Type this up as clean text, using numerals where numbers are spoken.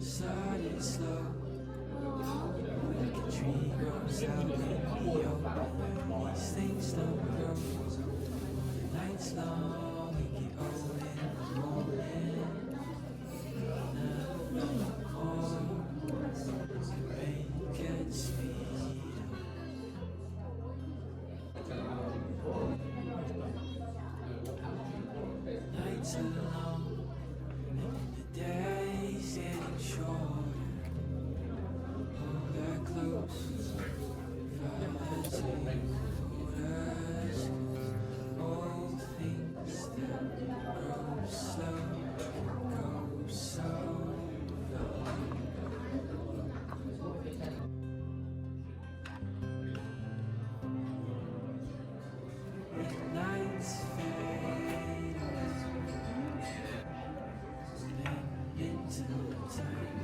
Started slow, like a tree grows out in the open. These things don't grow. The night's long, we get old in the morning. The rain can speed up. Nights are long, and the day's getting shorter. Hold her close, Father, take orders. All things that grow slow can go so long. When nights fade away, into the time.